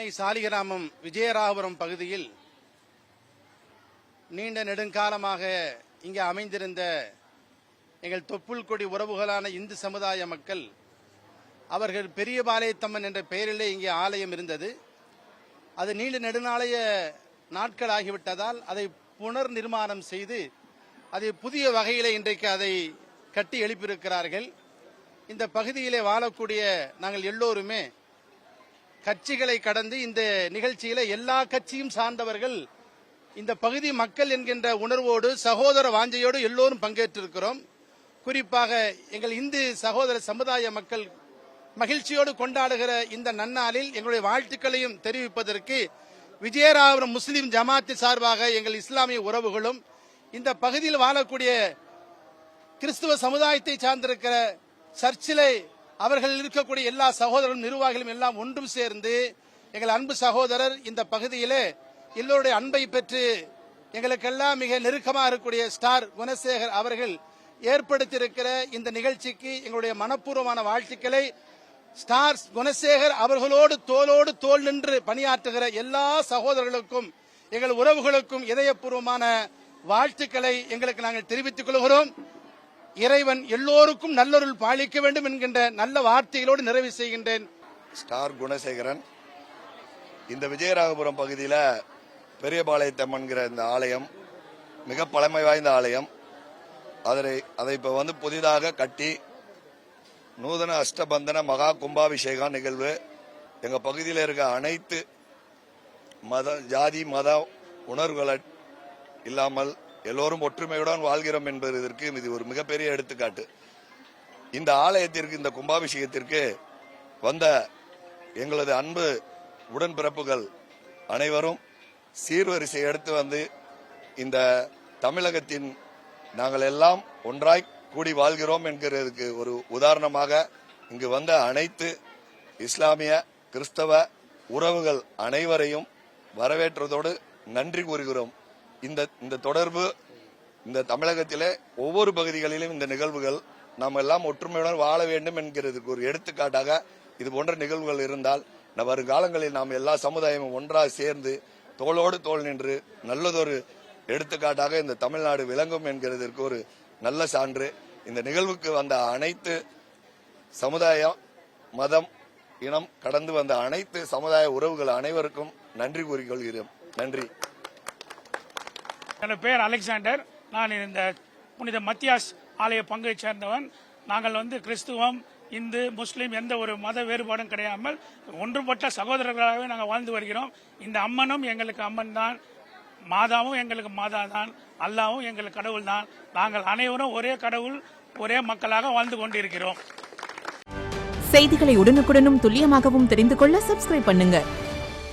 சென்னை சாலிகிராமம் விஜயராகபுரம் பகுதியில் நீண்ட நெடுங்காலமாக இங்கே அமைந்திருந்த எங்கள் தொப்புள் கொடி உறவுகளான இந்து சமுதாய மக்கள் அவர்கள் பெரியபாளையத்தம்மன் என்ற பெயரிலே இங்கே ஆலயம் இருந்தது. அது நீண்ட நெடுநாளைய நாட்கள் ஆகிவிட்டதால் அதை புனர் நிர்மாணம் செய்து அதை புதிய வகையிலே இன்றைக்கு அதை கட்டி எழுப்பியிருக்கிறார்கள். இந்த பகுதியிலே வாழக்கூடிய நாங்கள் எல்லோருமே கட்சிகளை கடந்து இந்த நிகழ்ச்சியில எல்லா கட்சியும் சார்ந்தவர்கள் இந்த பகுதி மக்கள் என்கின்ற உணர்வோடு சகோதர வாஞ்சையோடு எல்லோரும் பங்கேற்றிருக்கிறோம். குறிப்பாக எங்கள் இந்து சகோதர சமுதாய மக்கள் மகிழ்ச்சியோடு கொண்டாடுகிற இந்த நன்னாளில் எங்களுடைய வாழ்த்துக்களையும் தெரிவிப்பதற்கு விஜயராகபுரம் முஸ்லிம் ஜமாத்து சார்பாக எங்கள் இஸ்லாமிய உறவுகளும் இந்த பகுதியில் வாழக்கூடிய கிறிஸ்துவ சமுதாயத்தை சார்ந்திருக்கிற சர்ச்சிலே அவர்கள் இருக்கக்கூடிய எல்லா சகோதரர்களும் நிர்வாகிகளும் எல்லாம் ஒன்றும் சேர்ந்து எங்கள் அன்பு சகோதரர் இந்த பகுதியிலே எல்லோருடைய அன்பை பெற்று எங்களுக்கெல்லாம் மிக நெருக்கமாக இருக்கக்கூடிய ஸ்டார் குணசேகர் அவர்கள் ஏற்படுத்தியிருக்கிற இந்த நிகழ்ச்சிக்கு எங்களுடைய மனப்பூர்வமான வாழ்த்துக்களை ஸ்டார் குணசேகர் அவர்களோடு தோளோடு தோள் நின்று பணியாற்றுகிற எல்லா சகோதரர்களுக்கும் எங்கள் உறவுகளுக்கும் இதயபூர்வமான வாழ்த்துக்களை எங்களுக்கு நாங்கள் தெரிவித்துக் கொள்கிறோம். இறைவன் எல்லோருக்கும் நல்லொருள் பாலிக்க வேண்டும் என்கின்ற நல்ல வார்த்தைகளோடு நிறைவு செய்கின்றேன். ஸ்டார் குணசேகரன். இந்த விஜயராகபுரம் பகுதியில் பெரியபாளையத்தம்மன்கிற இந்த ஆலயம் மிக பழமை வாய்ந்த ஆலயம். அதை இப்போ புதிதாக கட்டி நூதன அஷ்டபந்தன மகா கும்பாபிஷேகம் நிகழ்வு எங்கள் பகுதியில் இருக்க அனைத்து ஜாதி மத உணர்வுகள் இல்லாமல் எல்லோரும் ஒற்றுமையுடன் வாழ்கிறோம் என்பதற்கு இது ஒரு மிகப்பெரிய எடுத்துக்காட்டு. இந்த ஆலயத்திற்கு, இந்த கும்பாபிஷேகத்திற்கு வந்த எங்களது அன்பு உடன்பிறப்புகள் அனைவரும் சீர்வரிசை எடுத்து இந்த தமிழகத்தின் நாங்கள் எல்லாம் ஒன்றாய் கூடி வாழ்கிறோம் என்கிறதுக்கு ஒரு உதாரணமாக இங்கு வந்த அனைத்து இஸ்லாமிய கிறிஸ்தவ உறவுகள் அனைவரையும் வரவேற்றதோடு நன்றி கூறுகிறோம். இந்த தொடர்பு இந்த தமிழகத்திலே ஒவ்வொரு பகுதிகளிலும் இந்த நிகழ்வுகள் நாம் எல்லாம் ஒற்றுமையுடன் வாழ வேண்டும் என்கிறதுக்கு ஒரு எடுத்துக்காட்டாக இது போன்ற நிகழ்வுகள் இருந்தால் வருங்காலங்களில் நாம் எல்லா சமுதாயமும் ஒன்றாக சேர்ந்து தோளோடு தோள் நின்று நல்லதொரு எடுத்துக்காட்டாக இந்த தமிழ்நாடு விளங்கும் என்கிறதற்கு ஒரு நல்ல சான்று. இந்த நிகழ்வுக்கு வந்த அனைத்து சமுதாயம் மதம் இனம் கடந்து வந்த அனைத்து சமுதாய உறவுகள் அனைவருக்கும் நன்றி கூறிக்கொள்கிறோம். நன்றி. என் பெயர் அலெக்சாண்டர். நான் இந்த புனித மத்தியாஸ் ஆலய பங்கை சேர்ந்தவன். நாங்கள் கிறிஸ்துவம் இந்து முஸ்லீம் எந்த ஒரு மத வேறுபாடும் கிடையாமல் ஒன்றுபட்ட சகோதரர்களாகவே நாங்கள் வாழ்ந்து வருகிறோம். இந்த அம்மனும் எங்களுக்கு அம்மன் தான், மாதாவும் எங்களுக்கு மாதா தான், அல்லாவும் எங்களுக்கு கடவுள் தான். நாங்கள் அனைவரும் ஒரே கடவுள் ஒரே மக்களாக வாழ்ந்து கொண்டிருக்கிறோம். செய்திகளை உடனுக்குடனும் துல்லியமாகவும் தெரிந்து கொள்ள சப்ஸ்கிரைப் பண்ணுங்க.